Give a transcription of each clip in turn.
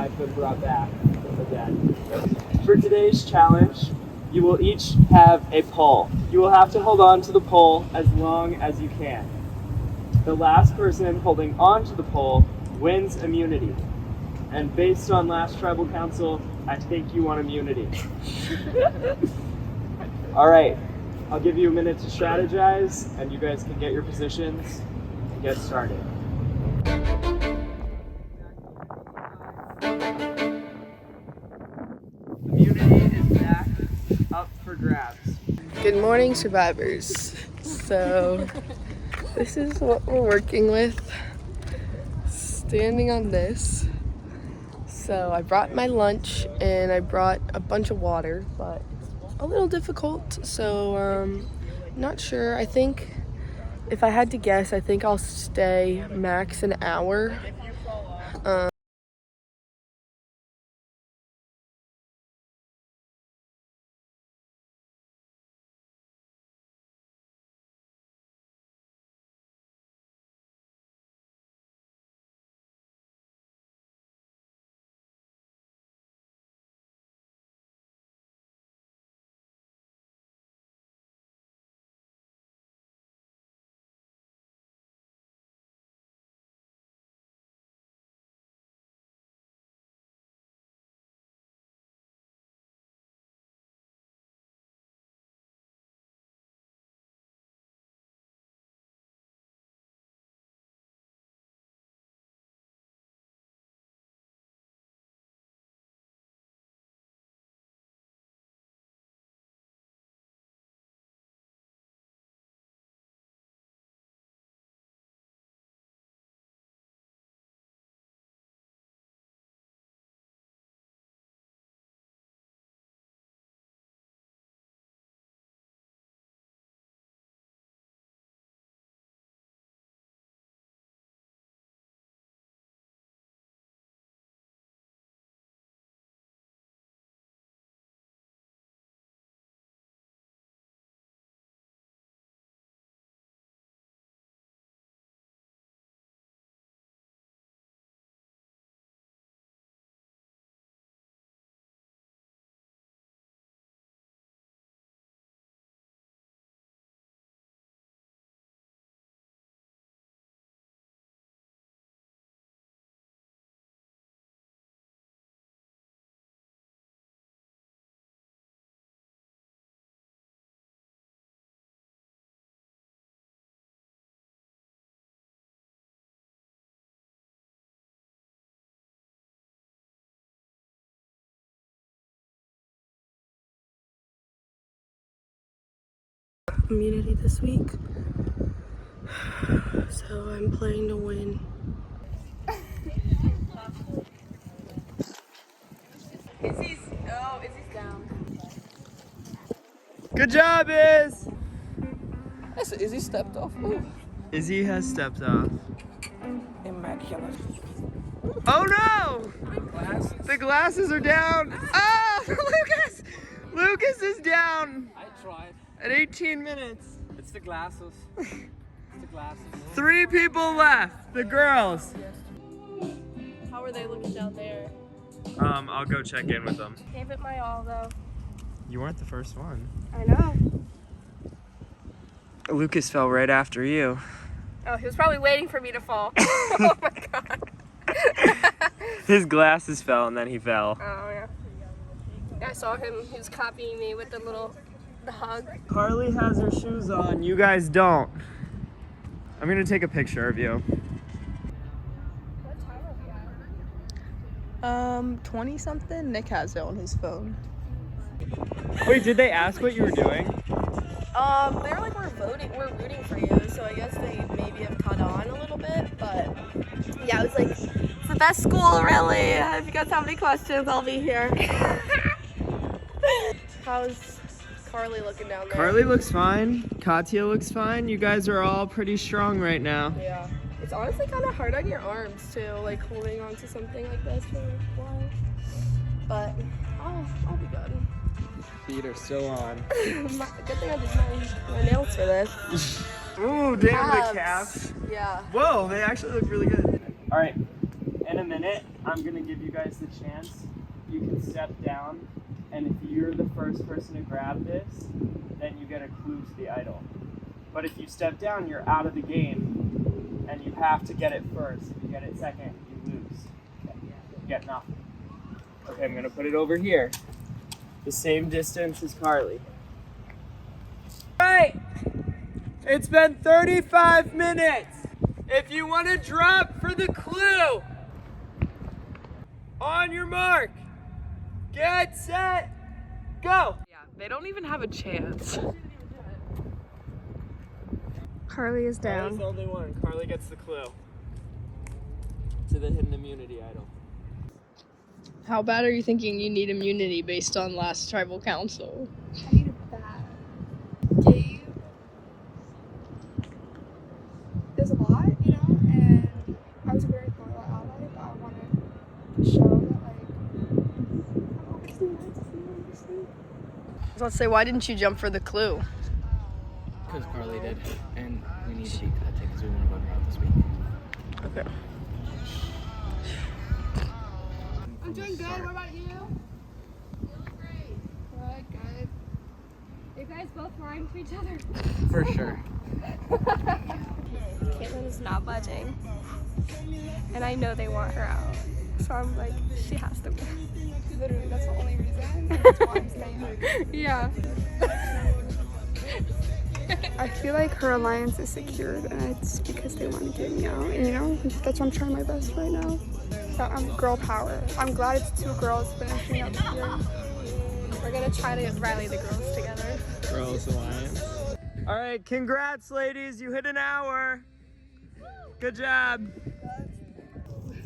I've been brought back from the dead. For today's challenge, you will each have a pole. You will have to hold on to the pole as long as you can. The last person holding on to the pole wins immunity. And based on last tribal council, I think you want immunity. All right, I'll give you a minute to strategize, and you guys can get your positions and get started. Immunity is back up for grabs. Good morning, survivors. So this is what we're working with. Standing on this. So I brought my lunch and I brought a bunch of water, but it's a little difficult. So not sure. I think if I had to guess, I think I'll stay max an hour. Immunity this week, so I'm playing to win. Izzy's down. Good job, Iz! Izzy stepped off. Ooh. Izzy has stepped off. Immaculate. Oh no! The glasses are down. Oh, Lucas! Lucas is down. I tried. At 18 minutes. It's the glasses. It's the glasses. 3 people left. The girls. How are they looking down there? I'll go check in with them. Gave it my all though. You weren't the first one. I know. Lucas fell right after you. Oh, he was probably waiting for me to fall. Oh my god. His glasses fell and then he fell. Oh yeah. I saw him. He was copying me with the hug. Carly has her shoes on. You guys don't. I'm gonna take a picture of you. What time are we at? 20 something. Nick has it on his phone. Wait, did they ask what you were doing? They were like, we're rooting for you, so I guess they maybe have caught on a little bit, but yeah, I was like, it's the best school, really. If you guys have any questions, I'll be here. How's Carly looking down there? Carly looks fine. Katya looks fine. You guys are all pretty strong right now. Yeah. It's honestly kind of hard on your arms, too, like holding on to something like this for a while. But I'll be good. Feet are still on. Good thing I did my nails for this. Ooh, damn, the calves. Yeah. Whoa, they actually look really good. All right, In a minute, I'm gonna give you guys the chance. You can step down, and if you're the first person to grab this, then you get a clue to the idol. But if you step down, you're out of the game, and you have to get it first. If you get it second, you lose. You get nothing. Okay, I'm gonna put it over here. The same distance as Carly. Right! It's been 35 minutes! If you want to drop for the clue, on your mark, get set, go! Yeah, they don't even have a chance. Carly is Carly's down. the only one. Carly gets the clue to the hidden immunity idol. How bad are you thinking you need immunity based on last tribal council? I need it bad. Gabe. There's a lot, you know, and I was a very loyal ally, but I wanted to show that, like, I'm obviously nice to see, obviously. Let's say, why didn't you jump for the clue? Because Carly did, and we need to be cut because we want to vote her out this week. Okay. I'm doing good. What about you? Good, good. You guys both lying to each other. For sure. Caitlin is not budging, and I know they want her out, so I'm like, she has to win. Literally, that's the only reason. And that's why I'm staying. Yeah. I feel like her alliance is secured, and it's because they want to get me out. And, you know, that's why I'm trying my best right now. So I'm girl power. I'm glad it's two girls finishing up here. We're gonna try to rally the girls together. Girls Alliance. All right, congrats, ladies. You hit an hour. Good job.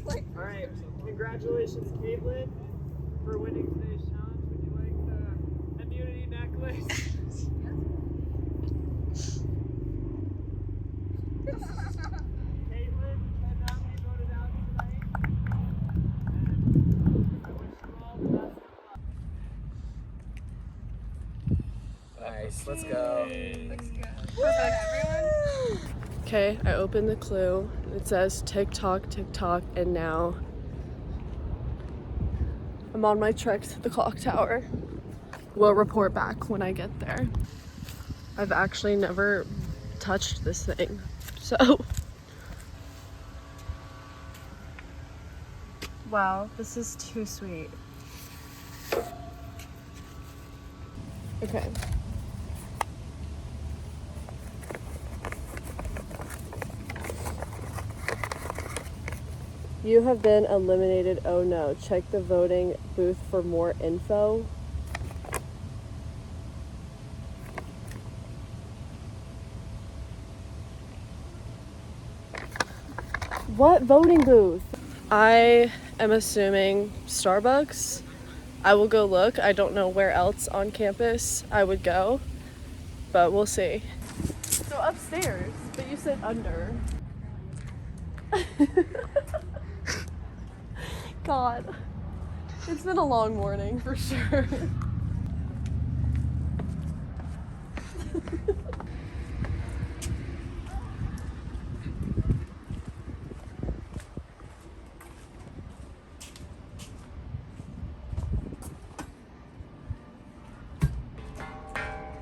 All right, congratulations, Caitlin, for winning today's challenge. Would you like the immunity necklace? Caitlin cannot be voted out tonight. And I wish you all the best of luck. Nice, let's go. Okay, I opened the clue. It says tick tock, and now I'm on my trek to the clock tower. We'll report back when I get there. I've actually never touched this thing, so. Wow, this is too sweet. Okay. You have been eliminated. Oh no. Check the voting booth for more info. What voting booth? I am assuming Starbucks. I will go look. I don't know where else on campus I would go, but we'll see. So upstairs, but you said under. God, it's been a long morning for sure.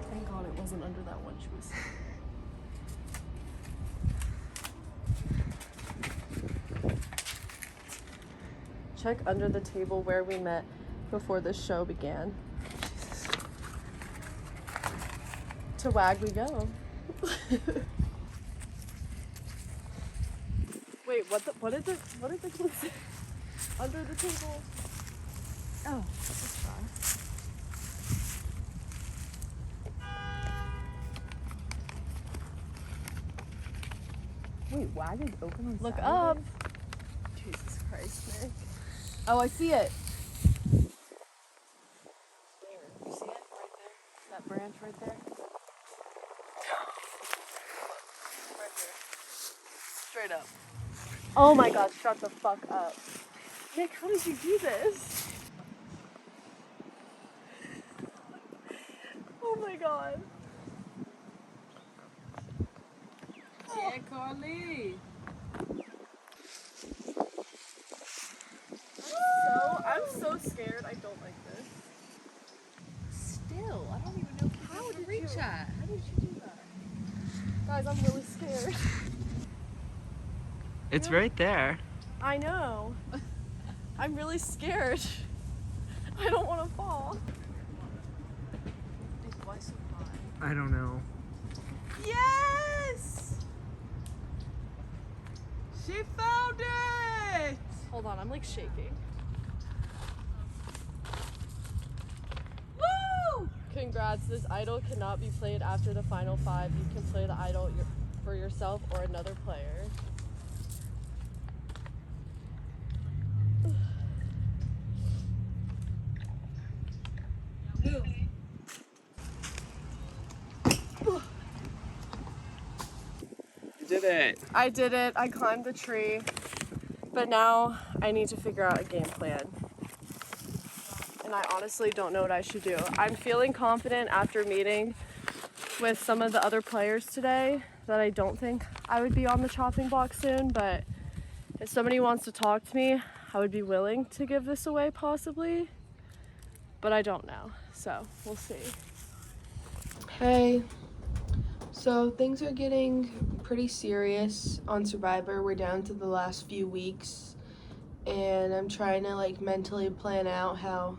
Thank God it wasn't under that one she was. Check under the table where we met before this show began. Jesus. To WAG we go. Wait, what did the clue say? Under the table. Oh, let's try. Wait, WAG is open on Look Saturday? up. Jesus Christ, Nick. Oh, I see it. There. You see it? Right there? That branch right there? Right there. Straight up. Oh my god, shut the fuck up. Nick, how did you do this? Oh my god. Yeah, Carly. scared. I don't like this. Still, I don't even know if How did reach you? that. How did you do that? Guys, I'm really scared. It's right there. I know. I'm really scared. I don't want to fall. Why so high? I don't know. Yes! She found it! Hold on, I'm like shaking. Woo! Congrats, this idol cannot be played after the final 5. You can play the idol for yourself or another player. You did it. I did it. I climbed the tree. But now I need to figure out a game plan. And I honestly don't know what I should do. I'm feeling confident after meeting with some of the other players today that I don't think I would be on the chopping block soon, but if somebody wants to talk to me, I would be willing to give this away possibly, but I don't know, so we'll see. Hey, so things are getting pretty serious on Survivor. We're down to the last few weeks, and I'm trying to like mentally plan out how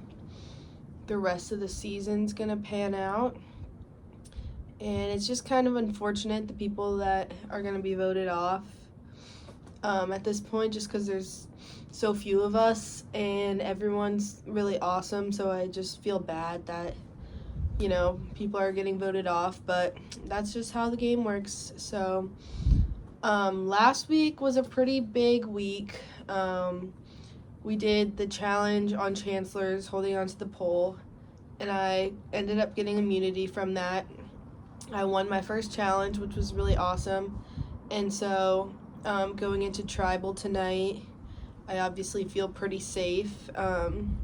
the rest of the season's gonna pan out. And it's just kind of unfortunate the people that are gonna be voted off at this point, just because there's so few of us and everyone's really awesome. So I just feel bad that, you know, people are getting voted off, but that's just how the game works. So last week was a pretty big week. We did the challenge on Chancellors, holding onto the pole, and I ended up getting immunity from that. I won my first challenge, which was really awesome. And so going into Tribal tonight, I obviously feel pretty safe. And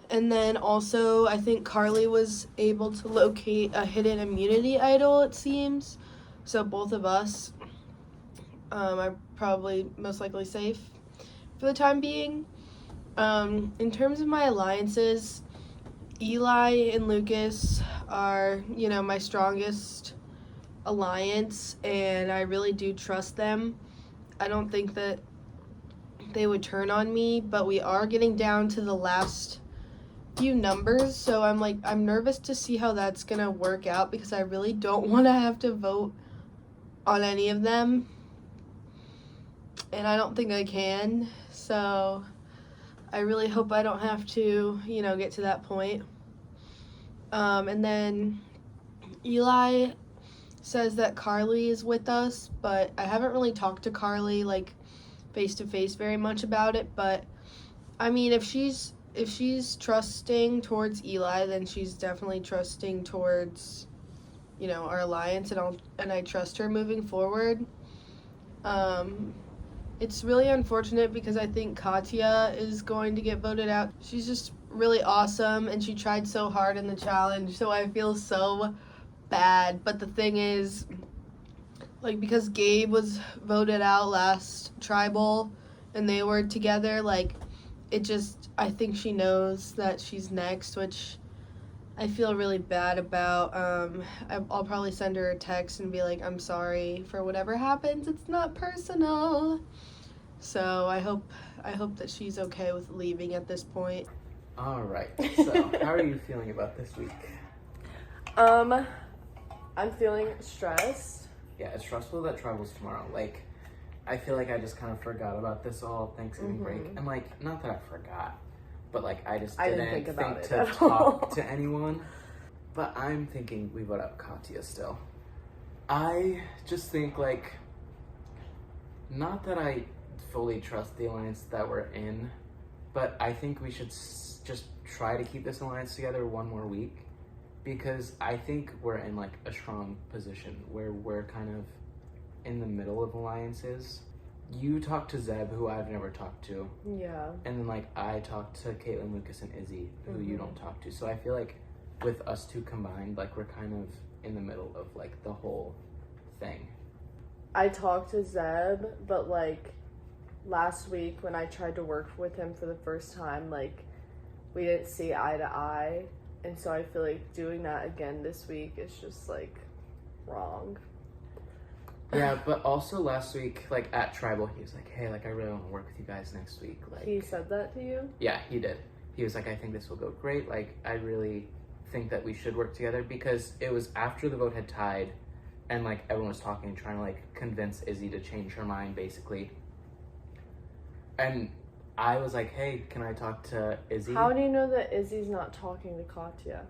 then also, I think Carly was able to locate a hidden immunity idol, it seems. So both of us are probably most likely safe for the time being. In terms of my alliances, Eli and Lucas are, you know, my strongest alliance, and I really do trust them. I don't think that they would turn on me, but we are getting down to the last few numbers, so I'm nervous to see how that's gonna work out, because I really don't want to have to vote on any of them, and I don't think I can, so I really hope I don't have to, you know, get to that point. And then Eli says that Carly is with us, but I haven't really talked to Carly like face to face very much about it. But I mean, if she's trusting towards Eli, then she's definitely trusting towards, you know, our alliance, and I trust her moving forward. It's really unfortunate because I think Katya is going to get voted out. She's just really awesome, and she tried so hard in the challenge, so I feel so bad. But the thing is, like, because Gabe was voted out last Tribal and they were together, like, it just, I think she knows that she's next, which I feel really bad about. I'll probably send her a text and be like, I'm sorry for whatever happens. It's not personal. So I hope that she's okay with leaving at this point. All right. So, how are you feeling about this week? I'm feeling stressed. Yeah, it's stressful that Tribal's tomorrow. Like, I feel like I just kind of forgot about this all Thanksgiving break. And, like, not that I forgot, but, like, I just didn't think to talk to anyone. But I'm thinking we vote out Katya still. I just think, like, not that I fully trust the alliance that we're in, but I think we should just try to keep this alliance together one more week, because I think we're in like a strong position where we're kind of in the middle of alliances. You talked to Zeb, who I've never talked to. Yeah. And then like I talked to Caitlin, Lucas, and Izzy, who you don't talk to. So I feel like with us two combined, like we're kind of in the middle of like the whole thing. I talked to Zeb, but like last week when I tried to work with him for the first time, like we didn't see eye to eye, and so I feel like doing that again this week is just like wrong. Yeah, but also last week, like at Tribal, he was like, hey, like I really want to work with you guys next week. Like, he said that to you? Yeah, he did. He was like, I think this will go great. Like, I really think that we should work together, because it was after the vote had tied and like everyone was talking and trying to like convince Izzy to change her mind basically. And I was like, hey, can I talk to Izzy? How do you know that Izzy's not talking to Katya?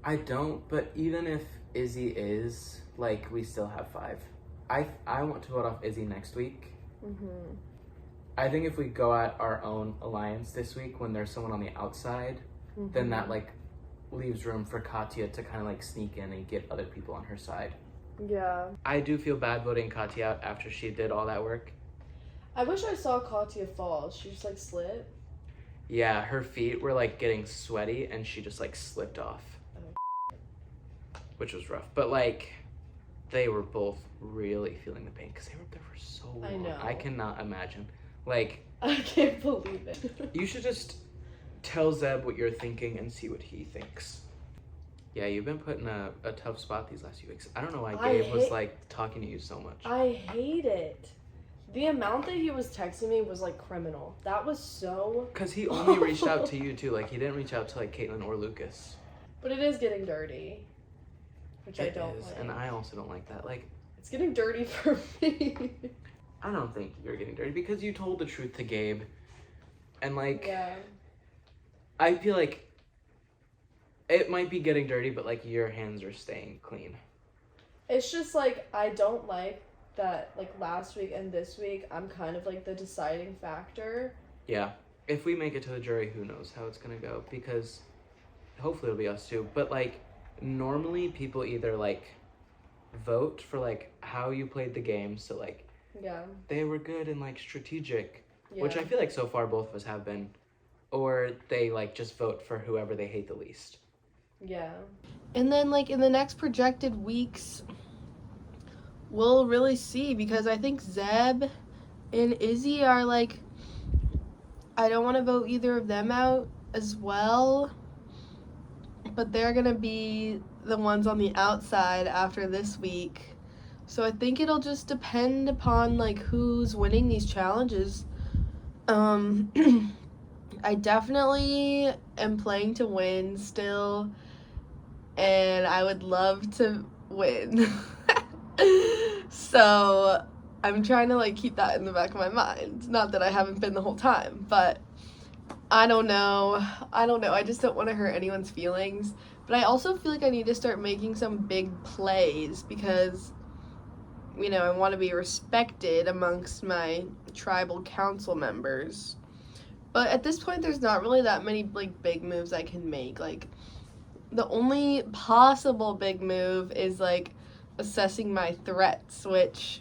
I don't, but even if Izzy is, like, we still have 5. I want to vote off Izzy next week. Mm-hmm. I think if we go at our own alliance this week when there's someone on the outside, then that like leaves room for Katya to kind of like sneak in and get other people on her side. Yeah. I do feel bad voting Katya out after she did all that work. I wish I saw Katya fall. She just like slipped. Yeah, her feet were like getting sweaty and she just like slipped off. Which was rough. But like, they were both really feeling the pain because they were up there for so long. I know. I cannot imagine. Like, I can't believe it. you should just tell Zeb what you're thinking and see what he thinks. Yeah, you've been put in a tough spot these last few weeks. I don't know why Gabe was like talking to you so much. I hate it. The amount that he was texting me was like criminal. That was so... Because he only reached out to you too. Like, he didn't reach out to like Caitlin or Lucas. But it is getting dirty. Which I don't is, like. and I also don't like that. Like, it's getting dirty for me. I don't think you're getting dirty because you told the truth to Gabe. And like, yeah. I feel like it might be getting dirty, but like your hands are staying clean. It's just like, I don't like that like last week and this week, I'm kind of like the deciding factor. Yeah. If we make it to the jury, who knows how it's gonna go, because hopefully it'll be us too. But like, normally people either like vote for like how you played the game, so like they were good and like strategic, which I feel like so far both of us have been, or they like just vote for whoever they hate the least. Yeah. And then like in the next projected weeks, we'll really see, because I think Zeb and Izzy are like, I don't want to vote either of them out as well, but they're gonna be the ones on the outside after this week. So I think it'll just depend upon like who's winning these challenges. I definitely am playing to win still, and I would love to win. So I'm trying to like keep that in the back of my mind. Not that I haven't been the whole time, but I don't know. I just don't want to hurt anyone's feelings. But I also feel like I need to start making some big plays, because, you know, I want to be respected amongst my tribal council members. But at this point, there's not really that many like big moves I can make. Like, the only possible big move is like assessing my threats, which,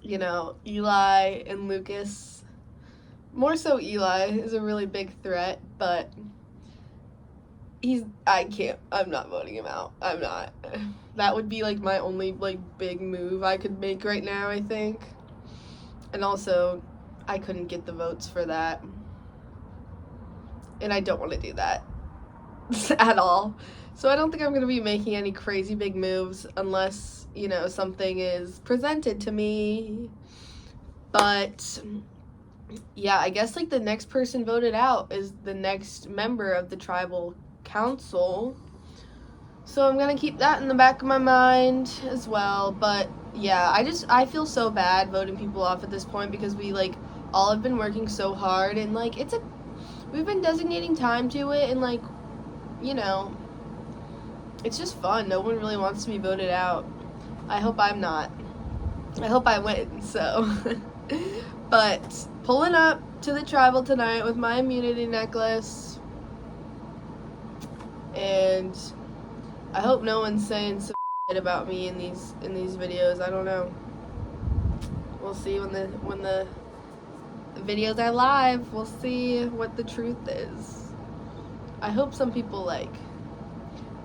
you know, Eli and Lucas, more so Eli, is a really big threat, but I'm not voting him out. I'm not. That would be like my only like big move I could make right now, I think. And also, I couldn't get the votes for that. And I don't want to do that at all. So I don't think I'm going to be making any crazy big moves unless, you know, something is presented to me. But yeah, I guess like the next person voted out is the next member of the tribal council. So I'm going to keep that in the back of my mind as well. But yeah, I feel so bad voting people off at this point, because we like all have been working so hard, and like we've been designating time to it, and like, you know, it's just fun. No one really wants to be voted out. I hope I'm not. I hope I win, so. But pulling up to the tribal tonight with my immunity necklace. And I hope no one's saying some shit about me in these videos. I don't know. We'll see when the videos are live. We'll see what the truth is. I hope some people like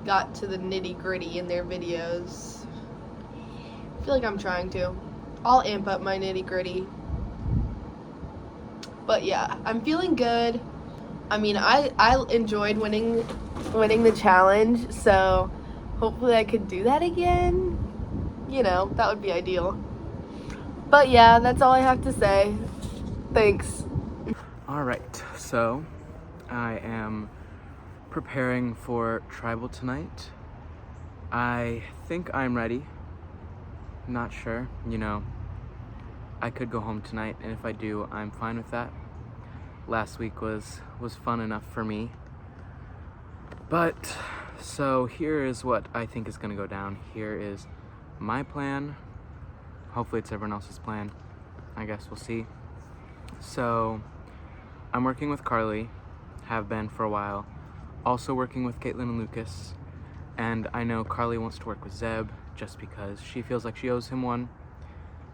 got to the nitty-gritty in their videos. I feel like I'm trying to. I'll amp up my nitty-gritty. But yeah, I'm feeling good. I mean, I enjoyed winning the challenge, so hopefully I could do that again. You know, that would be ideal. But yeah, that's all I have to say. Thanks. All right, so I am preparing for tribal tonight. I think I'm ready. Not sure, you know. I could go home tonight, and if I do, I'm fine with that. Last week was fun enough for me. But, so here is what I think is gonna go down. Here is my plan. Hopefully it's everyone else's plan. I guess we'll see. So, I'm working with Carly, have been for a while. Also working with Caitlin and Lucas. And I know Carly wants to work with Zeb just because she feels like she owes him one.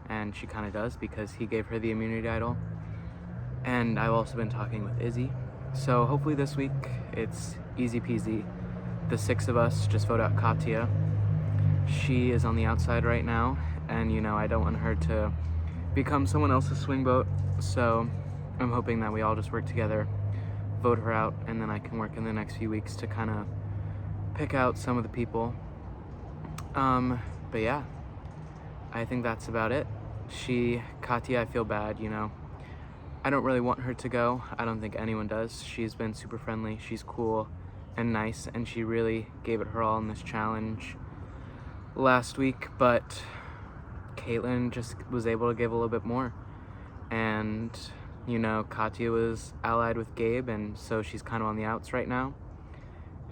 And she kind of does because he gave her the immunity idol. And I've also been talking with Izzy. So hopefully this week it's easy peasy. The 6 of us just vote out Katya. She is on the outside right now. And you know, I don't want her to become someone else's swing vote. So I'm hoping that we all just work together, vote her out, and then I can work in the next few weeks to kind of pick out some of the people. But yeah, I think that's about it. Katya, I feel bad, you know. I don't really want her to go. I don't think anyone does. She's been super friendly. She's cool and nice, and she really gave it her all in this challenge last week, but Caitlin just was able to give a little bit more. And, you know, Katya was allied with Gabe, and so she's kind of on the outs right now.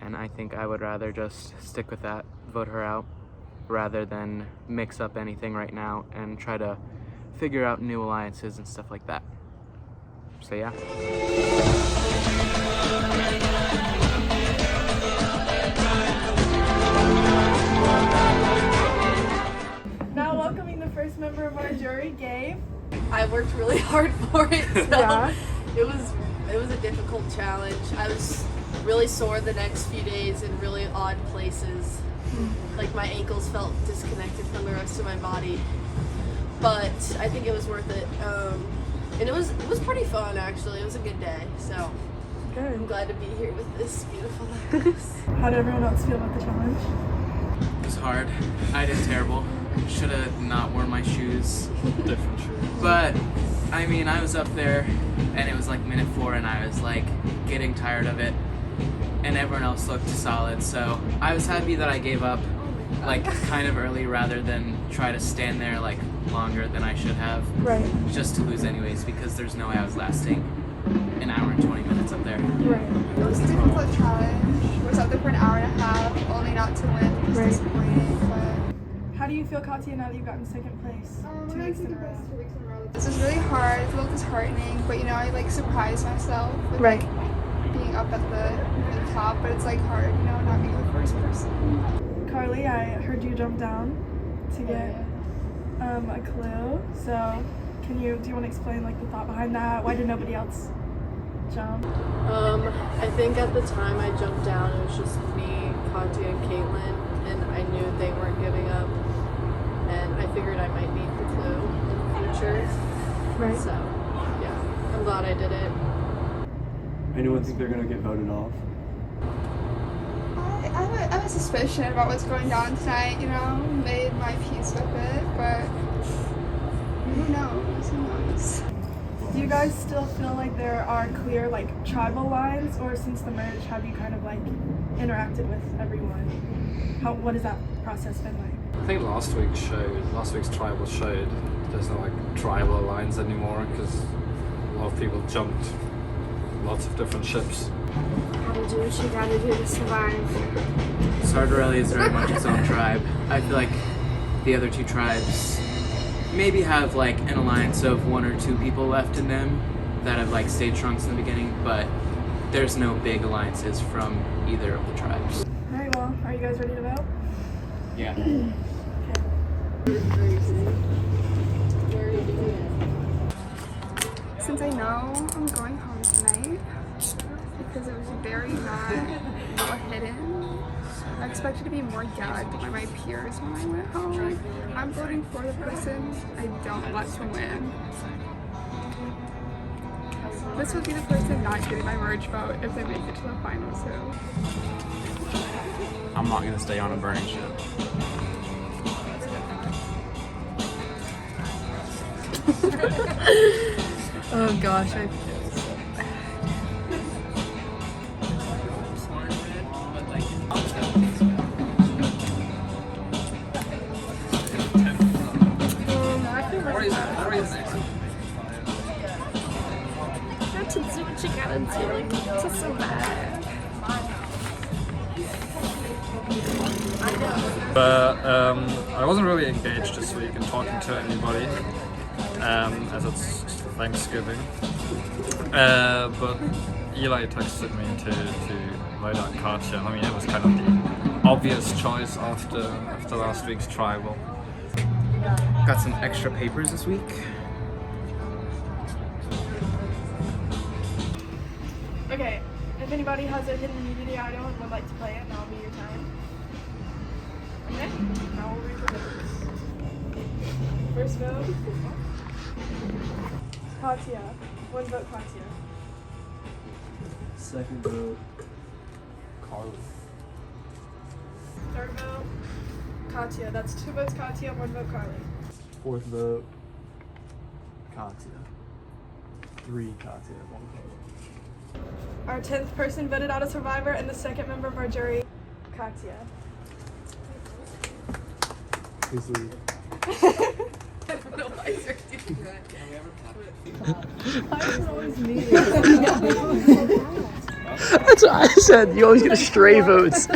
And I think I would rather just stick with that, vote her out, rather than mix up anything right now and try to figure out new alliances and stuff like that. So yeah. Now welcoming the first member of our jury, Gabe. I worked really hard for it, so Yeah. it was a difficult challenge. I was really sore the next few days in really odd places. Like my ankles felt disconnected from the rest of my body. But I think it was worth it. And it was pretty fun actually. It was a good day. So Good. I'm glad to be here with this beautiful house. How did everyone else feel about the challenge? It was hard. I did terrible. Should have not worn my shoes. Different shoes. But, I mean, I was up there, and it was like minute 4, and I was like getting tired of it. And everyone else looked solid, so I was happy that I gave up like kind of early rather than try to stand there like longer than I should have. Right. Just to lose anyways, because there's no way I was lasting an hour and 20 minutes up there. Right. It was a difficult challenge. I was out there for an hour and a half, only not to win. It was Right. disappointing, but How do you feel, Katya, now that you've gotten second place? 2 weeks in a row. 2 weeks in a row. This was really hard. It's a little disheartening, but you know, I like surprised myself with Right. like being up at the top, but it's like hard, you know, not being the first person. Carly, I heard you jump down to get a clue. So, do you want to explain like the thought behind that? Why did nobody else jump? I think at the time I jumped down, it was just me, Katya, and Caitlin, and I knew they weren't giving up. And I figured I might need the clue in the future. Right. So, yeah, I'm glad I did it. Anyone think they're gonna get voted off? I have a suspicion about what's going down tonight, you know, made my peace with it, but who knows, who knows. Do you guys still feel like there are clear like tribal lines, or since the merge have you kind of like interacted with everyone? What has that process been like? I think last week's tribal showed there's no like tribal lines anymore because a lot of people jumped lots of different ships. Gotta do what you gotta do to survive. Sartarelli is very much its own tribe. I feel like the other 2 tribes maybe have like an alliance of 1 or 2 people left in them that have like stayed strong in the beginning, but there's no big alliances from either of the tribes. Alright, well, are you guys ready to vote? Yeah. Since I know I'm going home tonight, because it was very not well hidden, I expected to be more gagged by my peers when I went home. I'm voting for the person I don't want to win. This would be the person not getting my merge vote if they make it to the finals, so. I'm not gonna stay on a burning ship. Oh gosh, I feel so Got to do what you gotta do to survive. But I wasn't really engaged this week in talking to anybody, as it's Thanksgiving. But Eli texted me to vote out Katya. I mean, it was kind of the obvious choice after last week's tribal. Got some extra papers this week. Okay, if anybody has a hidden immunity item and would like to play it, now will be your time. Okay, now we'll read the votes. First vote, Katya. 1 vote, Katya. Second vote, Carly. Third vote, Katya. That's 2 votes, Katya. 1 vote, Carly. Fourth vote, Katya. 3 Katya, 1 Carly. Our 10th person voted out a survivor, and the second member of our jury, Katya. Please leave. That's what I said. You always get stray votes.